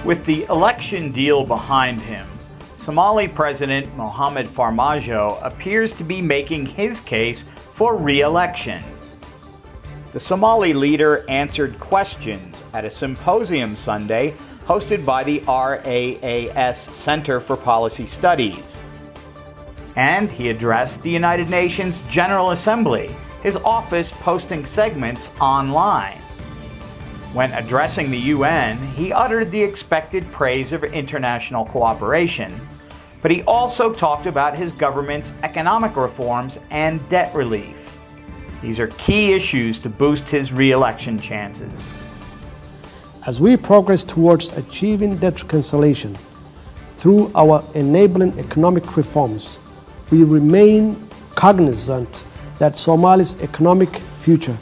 With the election deal behind him, Somali President Mohamed Farmaajo appears to be making his case for re-election. The Somali leader answered questions at a symposium Sunday hosted by the RAAS Center for Policy Studies. And he addressed the United Nations General Assembly, his office posting segments online. When addressing the UN, he uttered the expected praise of international cooperation, but he also talked about his government's economic reforms and debt relief. These are key issues to boost his re-election chances. As we progress towards achieving debt reconciliation through our enabling economic reforms, we remain cognizant that Somalia's economic future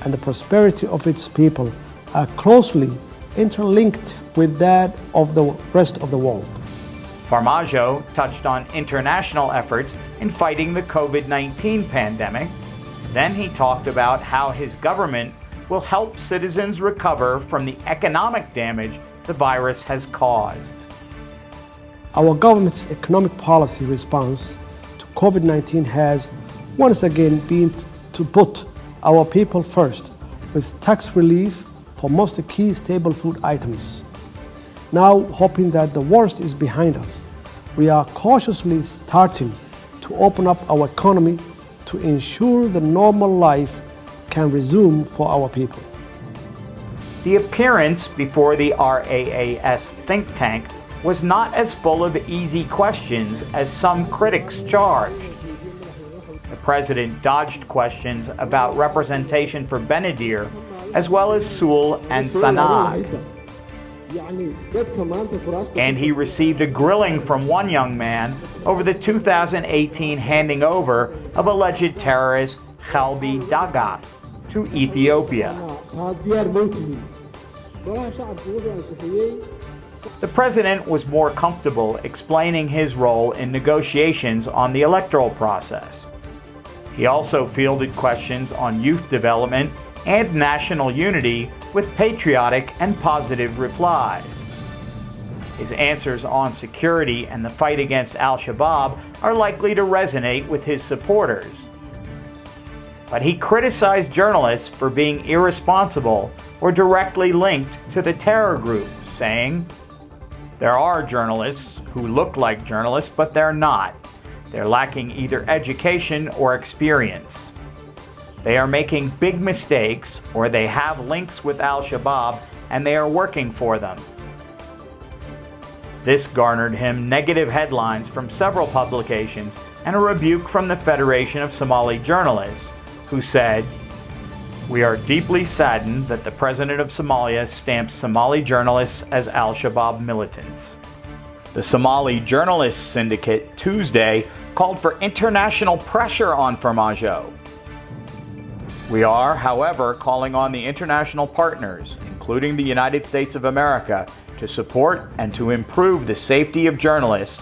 and the prosperity of its people are closely interlinked with that of the rest of the world. Farmaajo touched on international efforts in fighting the COVID-19 pandemic. Then he talked about how his government will help citizens recover from the economic damage the virus has caused. Our government's economic policy response to COVID-19 has once again been to put our people first, with tax relief for most key staple food items. Now, hoping that the worst is behind us, we are cautiously starting to open up our economy to ensure the normal life can resume for our people. The appearance before the RAAS think tank was not as full of easy questions as some critics charged. The president dodged questions about representation for Benadir, as well as Sul and Sanaag. And he received a grilling from one young man over the 2018 handing over of alleged terrorist Khalbi Dagas to Ethiopia. The president was more comfortable explaining his role in negotiations on the electoral process. He also fielded questions on youth development and national unity with patriotic and positive replies. His answers on security and the fight against Al-Shabaab are likely to resonate with his supporters. But he criticized journalists for being irresponsible or directly linked to the terror group, saying, "There are journalists who look like journalists, but they're not. They're lacking either education or experience. They are making big mistakes, or they have links with Al-Shabaab and they are working for them." This garnered him negative headlines from several publications and a rebuke from the Federation of Somali Journalists, who said, "We are deeply saddened that the President of Somalia stamps Somali journalists as Al-Shabaab militants." The Somali Journalists Syndicate Tuesday called for international pressure on Farmaajo. "We are, however, calling on the international partners, including the United States of America, to support and to improve the safety of journalists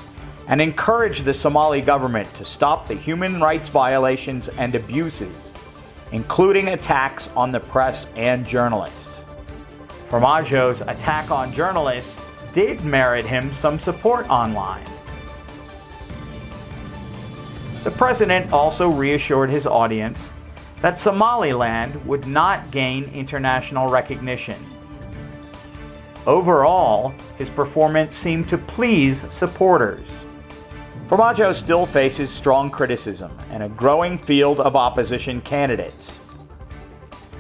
and encourage the Somali government to stop the human rights violations and abuses, including attacks on the press and journalists." Farmaajo's attack on journalists did merit him some support online. The president also reassured his audience that Somaliland would not gain international recognition. Overall, his performance seemed to please supporters. Farmaajo still faces strong criticism and a growing field of opposition candidates.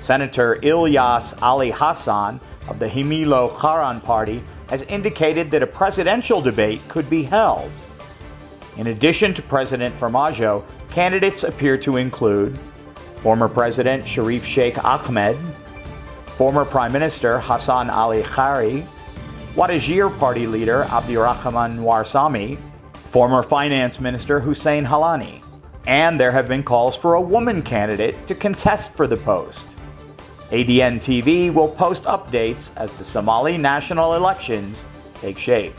Senator Ilyas Ali Hassan of the Himilo Qaran Party has indicated that a presidential debate could be held. In addition to President Farmaajo, candidates appear to include former President Sharif Sheikh Ahmed, former Prime Minister Hassan Ali Khari, Wadajir Party leader Abdirahman Warsami, former Finance Minister Hussein Halani, and there have been calls for a woman candidate to contest for the post. ADN TV will post updates as the Somali national elections take shape.